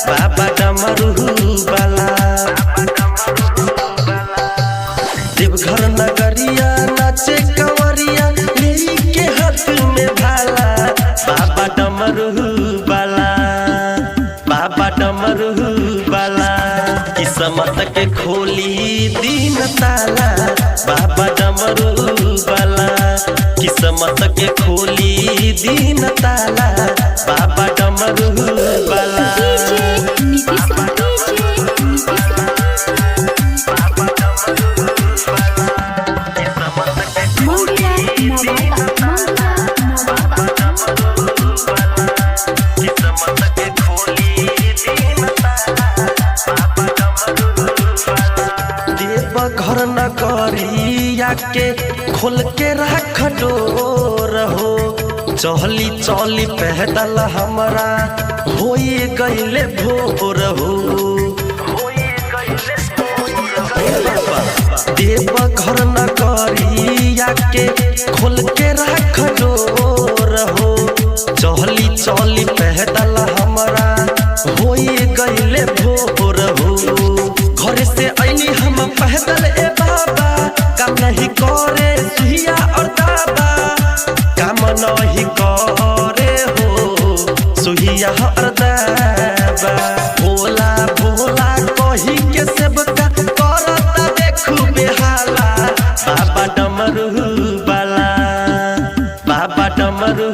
बाबा डमरू वाला। देवघर नगरिया नाचे कंवरिया लेके हाथ में भाला, बाबा डमरू वाला, बाबा डमरू वाला। किस्मत के खोली दीन ताला, बाबा डमरू वाला। किस्मत के खोली दीन ताला, बाबा डमरू वाला। घर न करिया के खोल के रख डोर हो, चहली चली पैदल हमरा होई गईले भोर हो। देव घर न करिया के खोल के रख डोर हो, चहली चली पैदल हमरा होई गईले भोर हो। घर से आईनी हम पैदल ए बाबा, काम नहीं करे सुहिया और दाबा, काम नहीं करे हो सुहिया और दाबा। भोला भोला कही के सेवका करता देखू बेहाला, बाबा डमरू वाला, बाबा डमरू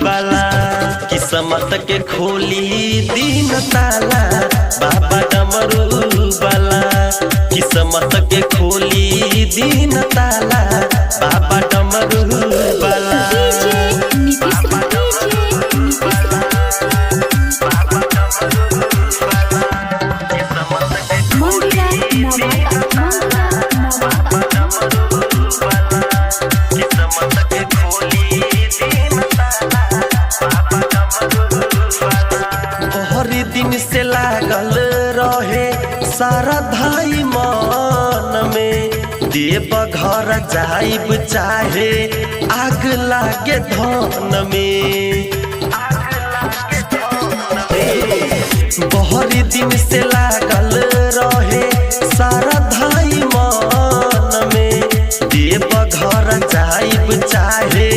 वाला। किस्मत के खोली दीन ताला, बाबा डमरू वाला। किस्मत के खोली दीन ताला, बाबा डमरू वाला। हरी दिन से लागल रहे सारा धाई मन में, देव घर जाइब चाहे आग लागे धन में। बहरी दिन से लागल रहे सारा धाई मन में, देव घर जाइब चाहे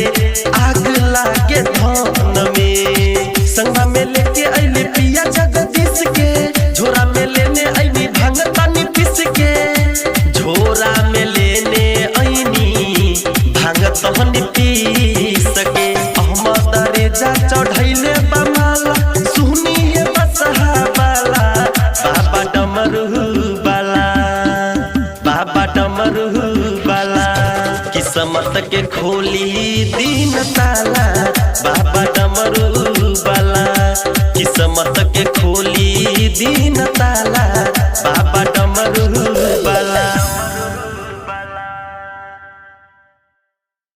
आग लागे धन में। संगमा में लेके अइली पिया जगदीश के, झोरा में लेने अइनी भांग पानी पीस के, झोरा में लेने अइनी भांग तहनी पीस के। अहमद रेजा चढ़ैले बमाला, सुनिए बसहा वाला, बाबा डमरू वाला, बाबा डमरू वाला। किस्मत के खोली दीन ताला, बाबा डमरू वाला। किस्मत के खोली दीन ताला।